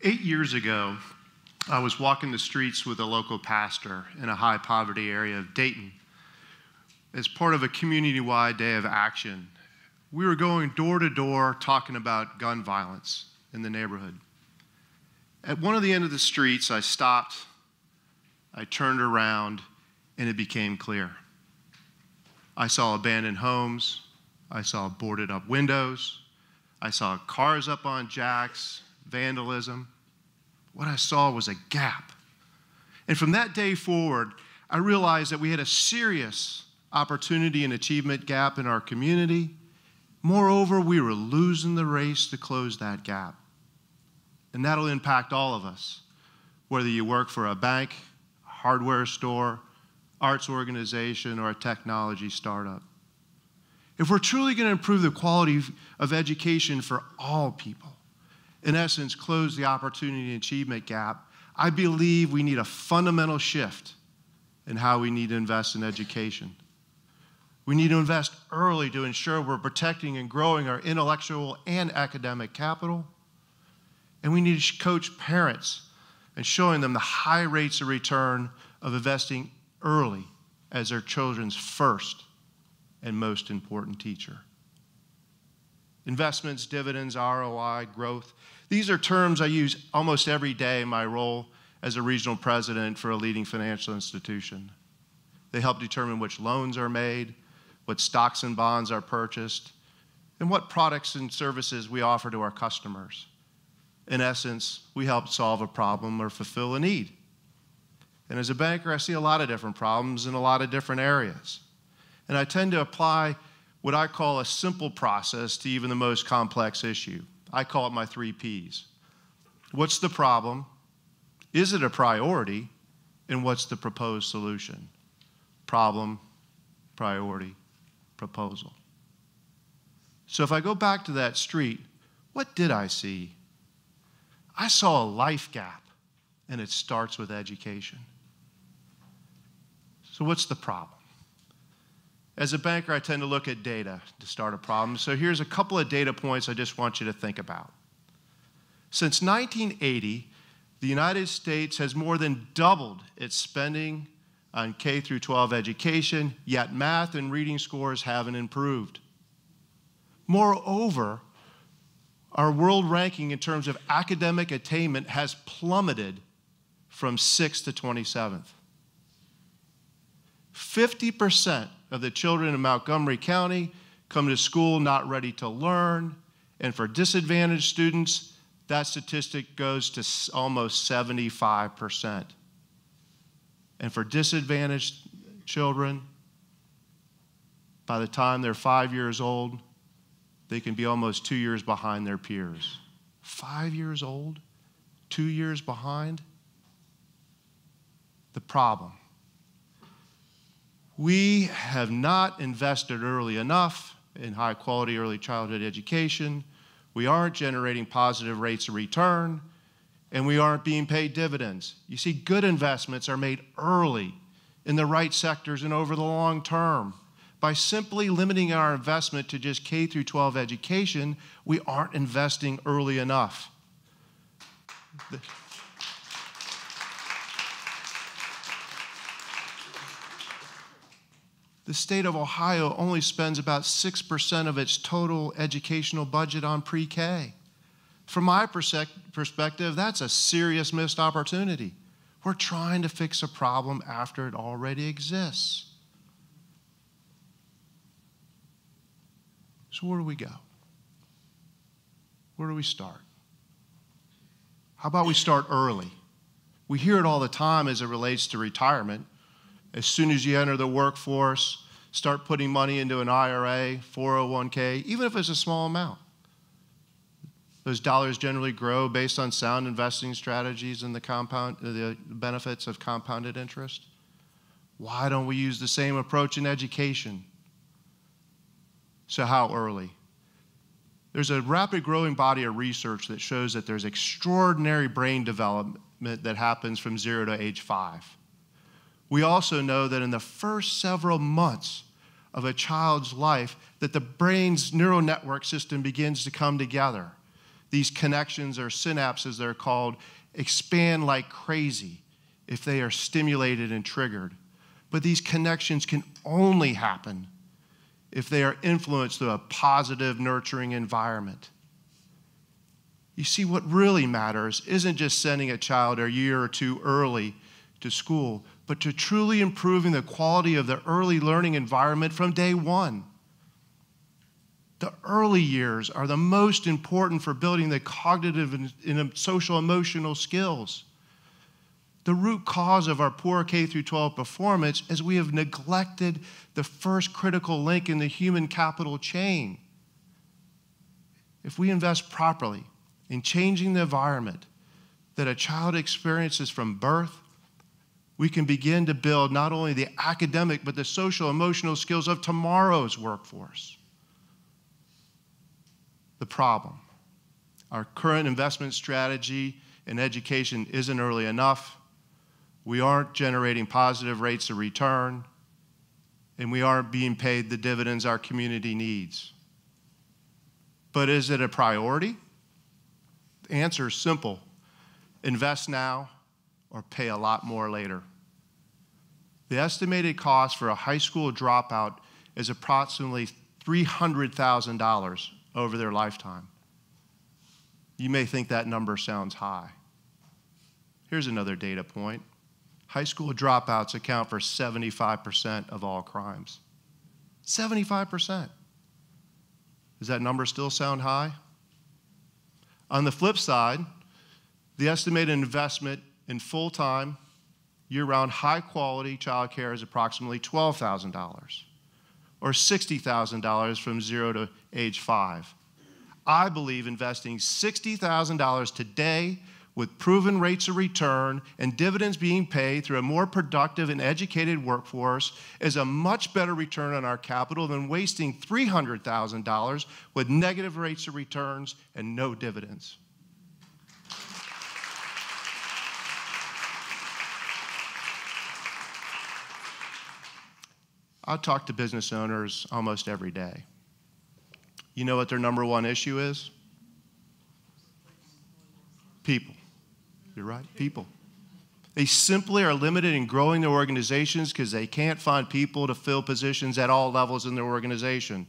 8 years ago, I was walking the streets with a local pastor in a high poverty area of Dayton as part of a community-wide day of action. We were going door to door talking about gun violence in the neighborhood. At one of the end of the streets, I stopped, I turned around, and it became clear. I saw abandoned homes, I saw boarded up windows, I saw cars up on jacks, vandalism. What I saw was a gap. And from that day forward, I realized that we had a serious opportunity and achievement gap in our community. Moreover, we were losing the race to close that gap. And that'll impact all of us, whether you work for a bank, a hardware store, arts organization, or a technology startup. If we're truly going to improve the quality of education for all people, in essence, close the opportunity and achievement gap, I believe we need a fundamental shift in how we need to invest in education. We need to invest early to ensure we're protecting and growing our intellectual and academic capital. And we need to coach parents and showing them the high rates of return of investing early as their children's first and most important teacher. Investments, dividends, ROI, growth. These are terms I use almost every day in my role as a regional president for a leading financial institution. They help determine which loans are made, what stocks and bonds are purchased, and what products and services we offer to our customers. In essence, we help solve a problem or fulfill a need. And as a banker, I see a lot of different problems in a lot of different areas. And I tend to apply what I call a simple process to even the most complex issue. I call it my 3 Ps. What's the problem? Is it a priority? And what's the proposed solution? Problem, priority, proposal. So if I go back to that street, what did I see? I saw a life gap, and it starts with education. So what's the problem? As a banker, I tend to look at data to start a problem. So here's a couple of data points I just want you to think about. Since 1980, the United States has more than doubled its spending on K through 12 education, yet math and reading scores haven't improved. Moreover, our world ranking in terms of academic attainment has plummeted from 6th to 27th. 50% of the children in Montgomery County come to school not ready to learn, and for disadvantaged students, that statistic goes to almost 75%. And for disadvantaged children, by the time they're 5 years old, they can be almost 2 years behind their peers. 5 years old, 2 years behind? The problem. We have not invested early enough in high-quality early childhood education. We aren't generating positive rates of return, and we aren't being paid dividends. You see, good investments are made early in the right sectors and over the long term. By simply limiting our investment to just K through 12 education, we aren't investing early enough. The state of Ohio only spends about 6% of its total educational budget on pre-K. From my perspective, that's a serious missed opportunity. We're trying to fix a problem after it already exists. So where do we go? Where do we start? How about we start early? We hear it all the time as it relates to retirement. As soon as you enter the workforce, start putting money into an IRA, 401k, even if it's a small amount. Those dollars generally grow based on sound investing strategies and the benefits of compounded interest. Why don't we use the same approach in education? So how early? There's a rapid growing body of research that shows that there's extraordinary brain development that happens from 0 to age 5. We also know that in the first several months of a child's life, that the brain's neural network system begins to come together. These connections, or synapses they're called, expand like crazy if they are stimulated and triggered. But these connections can only happen if they are influenced through a positive, nurturing environment. You see, what really matters isn't just sending a child a year or two early to school, but to truly improving the quality of the early learning environment from day one. The early years are the most important for building the cognitive and social emotional skills. The root cause of our poor K-12 performance is we have neglected the first critical link in the human capital chain. If we invest properly in changing the environment that a child experiences from birth, we can begin to build not only the academic but the social emotional skills of tomorrow's workforce. The problem: our current investment strategy in education isn't early enough, we aren't generating positive rates of return, and we aren't being paid the dividends our community needs. But is it a priority? The answer is simple: invest now or pay a lot more later. The estimated cost for a high school dropout is approximately $300,000 over their lifetime. You may think that number sounds high. Here's another data point. High school dropouts account for 75% of all crimes. 75%. Does that number still sound high? On the flip side, the estimated investment in full-time, year-round, high-quality childcare is approximately $12,000, or $60,000 from 0 to age 5. I believe investing $60,000 today with proven rates of return and dividends being paid through a more productive and educated workforce is a much better return on our capital than wasting $300,000 with negative rates of returns and no dividends. I talk to business owners almost every day. You know what their number one issue is? People. You're right, people. They simply are limited in growing their organizations because they can't find people to fill positions at all levels in their organization.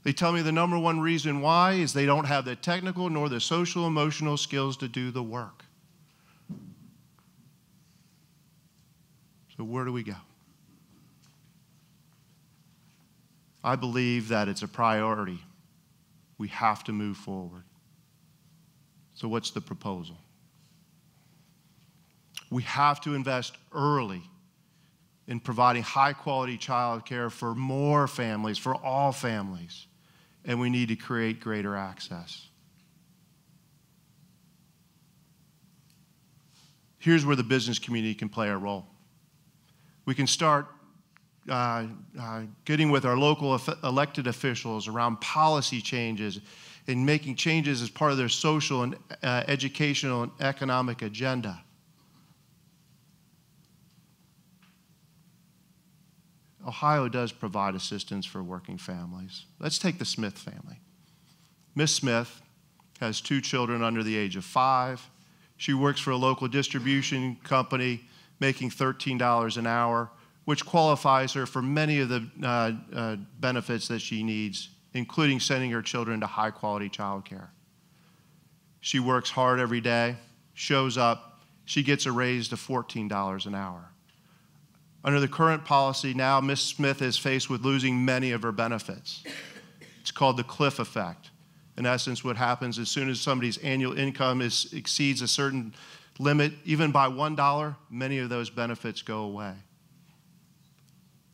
They tell me the number one reason why is they don't have the technical nor the social emotional skills to do the work. So where do we go? I believe that it's a priority. We have to move forward. So what's the proposal? We have to invest early in providing high-quality child care for more families, for all families, and we need to create greater access. Here's where the business community can play a role. We can start getting with our local elected officials around policy changes and making changes as part of their social and educational and economic agenda. Ohio does provide assistance for working families. Let's take the Smith family. Miss Smith has 2 children under the age of 5. She works for a local distribution company making $13 an hour, which qualifies her for many of the benefits that she needs, including sending her children to high-quality childcare. She works hard every day, shows up, she gets a raise to $14 an hour. Under the current policy now, Ms. Smith is faced with losing many of her benefits. It's called the cliff effect. In essence, what happens as soon as somebody's annual income exceeds a certain limit, even by $1, many of those benefits go away.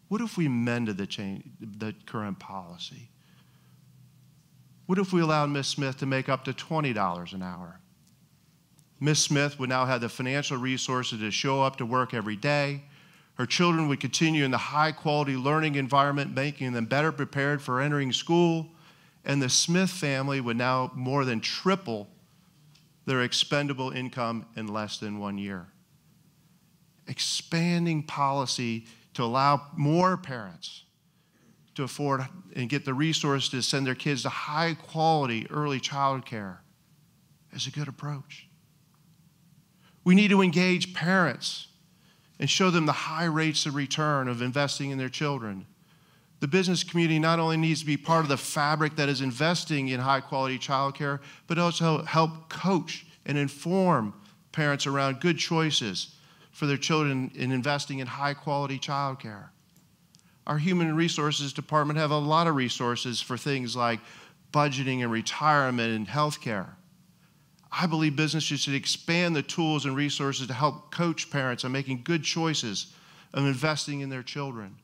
What if we amended the current policy? What if we allowed Ms. Smith to make up to $20 an hour? Ms. Smith would now have the financial resources to show up to work every day. Her children would continue in the high-quality learning environment, making them better prepared for entering school. And the Smith family would now more than triple their expendable income in less than 1 year. Expanding policy to allow more parents to afford and get the resources to send their kids to high-quality early child care is a good approach. We need to engage parents and show them the high rates of return of investing in their children. The business community not only needs to be part of the fabric that is investing in high-quality childcare, but also help coach and inform parents around good choices for their children in investing in high-quality childcare. Our Human Resources Department have a lot of resources for things like budgeting and retirement and healthcare. I believe businesses should expand the tools and resources to help coach parents on making good choices of investing in their children.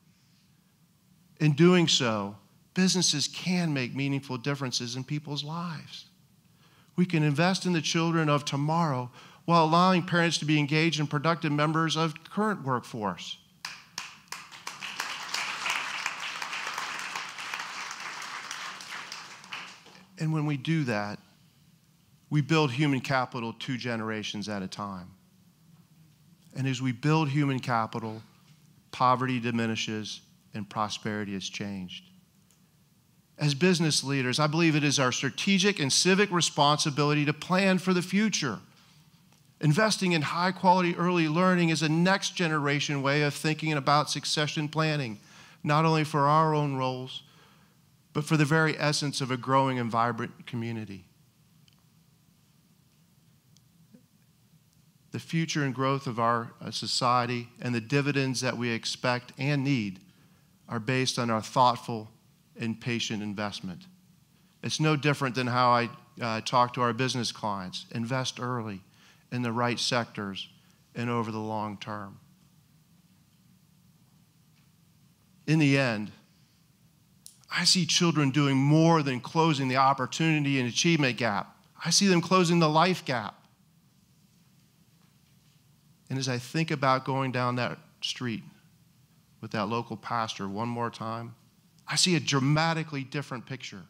In doing so, businesses can make meaningful differences in people's lives. We can invest in the children of tomorrow while allowing parents to be engaged and productive members of the current workforce. And when we do that, we build human capital 2 generations at a time. And as we build human capital, poverty diminishes and prosperity is changed. As business leaders, I believe it is our strategic and civic responsibility to plan for the future. Investing in high-quality early learning is a next-generation way of thinking about succession planning, not only for our own roles, but for the very essence of a growing and vibrant community. The future and growth of our society and the dividends that we expect and need are based on our thoughtful and patient investment. It's no different than how I talk to our business clients. Invest early in the right sectors and over the long term. In the end, I see children doing more than closing the opportunity and achievement gap. I see them closing the life gap. And as I think about going down that street with that local pastor one more time, I see a dramatically different picture.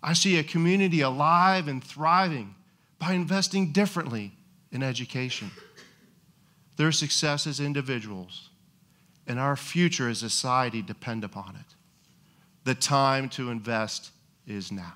I see a community alive and thriving by investing differently in education. Their success as individuals and our future as a society depend upon it. The time to invest is now.